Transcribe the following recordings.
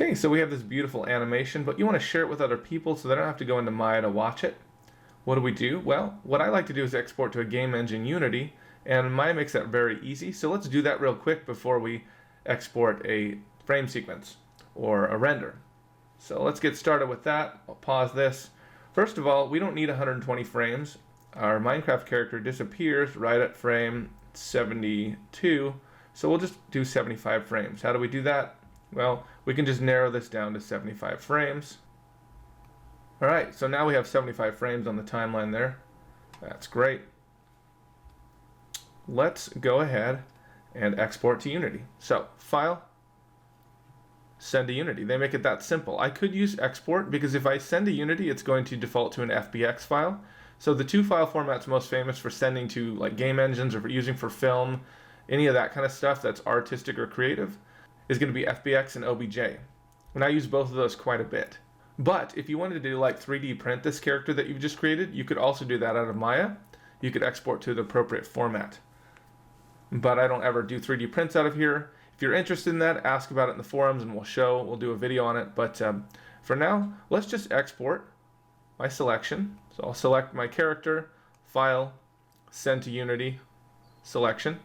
Okay, so we have this beautiful animation, but you want to share it with other people so they don't have to go into Maya to watch it. What do we do? Well, what I like to do is export to a game engine Unity, and Maya makes that very easy. So let's do that real quick before we export a frame sequence or a render. So let's get started with that. I'll pause this. First of all, we don't need 120 frames. Our Minecraft character disappears right at frame 72, so we'll just do 75 frames. How do we do that? Well, we can just narrow this down to 75 frames. Alright, so now we have 75 frames on the timeline there. That's great. Let's go ahead and export to Unity. So, File, Send to Unity. They make it that simple. I could use export because if I send to Unity, it's going to default to an FBX file. So the two file formats most famous for sending to like game engines or for using for film, any of that kind of stuff that's artistic or creative, is going to be FBX and OBJ. And I use both of those quite a bit. But if you wanted to do like 3D print this character that you've just created, you could also do that out of Maya. You could export to the appropriate format. But I don't ever do 3D prints out of here. If you're interested in that, ask about it in the forums and we'll do a video on it. But for now, let's just export my selection. So I'll select my character, File, Send to Unity, Selection.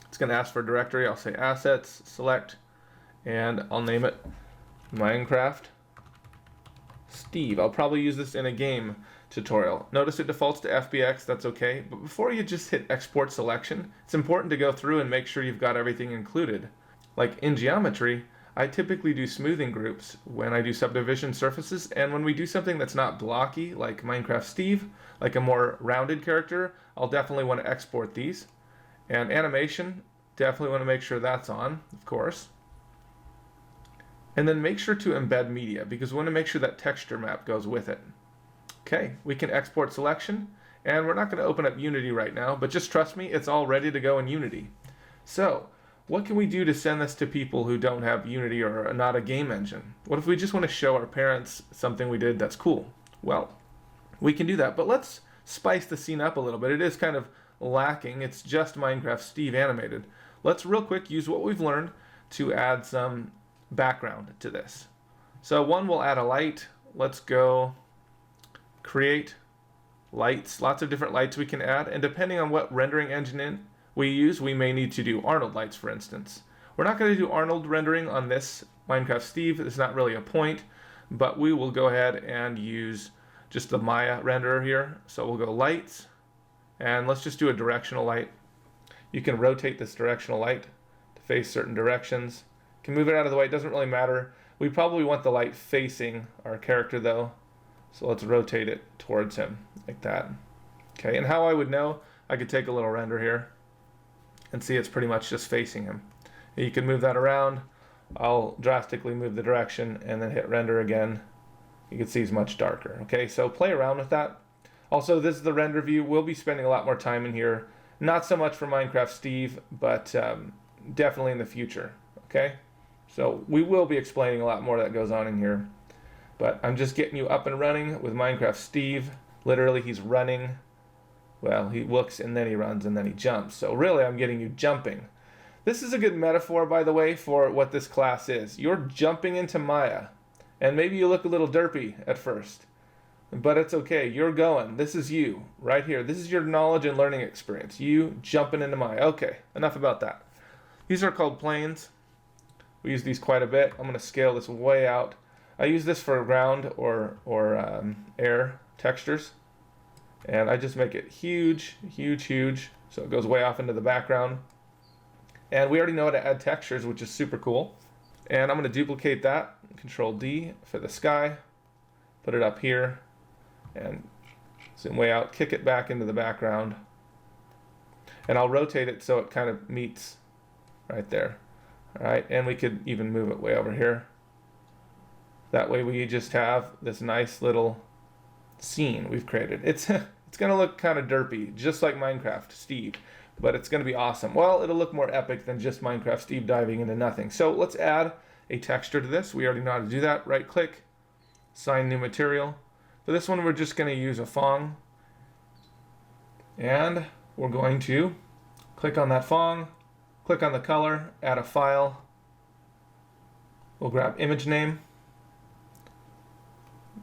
It's going to ask for a directory. I'll say Assets, Select, and I'll name it Minecraft Steve. I'll probably use this in a game tutorial. Notice it defaults to FBX, that's okay. But before you just hit Export Selection, it's important to go through and make sure you've got everything included. Like in geometry, I typically do smoothing groups when I do subdivision surfaces, and when we do something that's not blocky, like Minecraft Steve, like a more rounded character, I'll definitely want to export these. And animation, definitely want to make sure that's on, of course. And then make sure to embed media, because we want to make sure that texture map goes with it. Okay, we can export selection, and we're not going to open up Unity right now, but just trust me, it's all ready to go in Unity. So, what can we do to send this to people who don't have Unity or are not a game engine? What if we just want to show our parents something we did that's cool? Well, we can do that, but let's spice the scene up a little bit. It is kind of lacking. It's just Minecraft Steve animated. Let's real quick use what we've learned to add some background to this. So one, we'll add a light. Let's go create lights. Lots of different lights we can add, and depending on what rendering engine we use, we may need to do Arnold lights, for instance. We're not going to do Arnold rendering on this Minecraft Steve. There's not really a point, but we will go ahead and use just the Maya renderer here. So we'll go lights, and let's just do a directional light. You can rotate this directional light to face certain directions. You can move it out of the way, it doesn't really matter. We probably want the light facing our character though. So let's rotate it towards him like that. Okay, and how I would know, I could take a little render here and see it's pretty much just facing him. You can move that around. I'll drastically move the direction and then hit render again. You can see it's much darker. Okay, so play around with that. Also, this is the render view. We'll be spending a lot more time in here. Not so much for Minecraft Steve, but definitely in the future. Okay, so we will be explaining a lot more that goes on in here. But I'm just getting you up and running with Minecraft Steve. Literally, he's running. Well, he looks and then he runs and then he jumps. So really, I'm getting you jumping. This is a good metaphor, by the way, for what this class is. You're jumping into Maya. And maybe you look a little derpy at first. But it's okay. You're going. This is you right here. This is your knowledge and learning experience. You jumping into Maya. Okay, enough about that. These are called planes. We use these quite a bit. I'm going to scale this way out. I use this for ground or air textures. And I just make it huge, huge, huge. So it goes way off into the background. And we already know how to add textures, which is super cool. And I'm going to duplicate that. Control D for the sky. Put it up here. And zoom way out. Kick it back into the background. And I'll rotate it so it kind of meets right there. All right, and we could even move it way over here. That way we just have this nice little scene we've created. It's going to look kind of derpy, just like Minecraft Steve, but it's going to be awesome. Well, it'll look more epic than just Minecraft Steve diving into nothing. So let's add a texture to this. We already know how to do that. Right click, assign new material. For this one, we're just going to use a Fong. And we're going to click on that Fong, click on the color, add a file. We'll grab image name,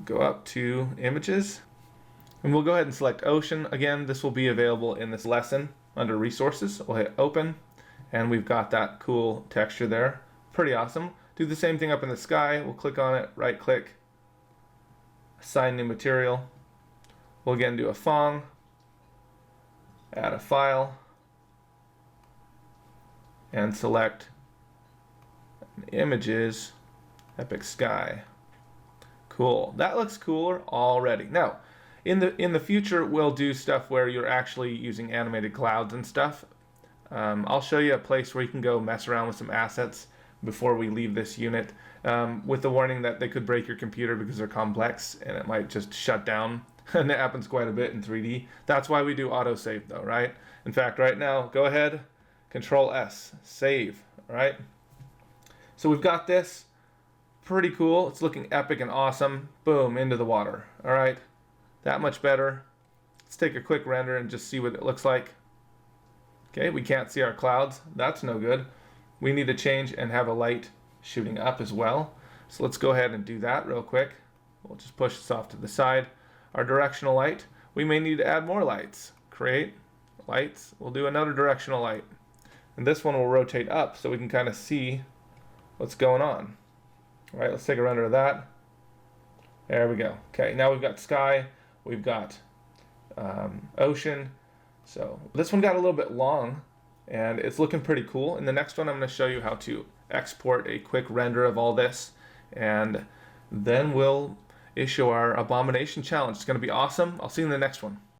go up to images, and we'll go ahead and select ocean. Again, this will be available in this lesson under resources. We'll hit open, and we've got that cool texture there. Pretty awesome. Do the same thing up in the sky. We'll click on it, right click, assign new material. We'll again do a Phong, add a file, and select images, Epic Sky. Cool. That looks cooler already. Now, in the future, we'll do stuff where you're actually using animated clouds and stuff. I'll show you a place where you can go mess around with some assets before we leave this unit, with the warning that they could break your computer because they're complex and it might just shut down. And it happens quite a bit in 3D. That's why we do autosave though, right? In fact, right now, go ahead, Control S, save, all right? So we've got this, pretty cool. It's looking epic and awesome. Boom, into the water, all right? That much better. Let's take a quick render and just see what it looks like. Okay, we can't see our clouds. That's no good. We need to change and have a light shooting up as well. So let's go ahead and do that real quick. We'll just push this off to the side. Our directional light, we may need to add more lights. Create lights. We'll do another directional light. And this one will rotate up so we can kind of see what's going on. All right, let's take a render of that. There we go. Okay, now we've got sky, we've got ocean. So this one got a little bit long and it's looking pretty cool. In the next one, I'm going to show you how to export a quick render of all this, and then we'll issue our Abomination challenge. It's going to be awesome. I'll see you in the next one.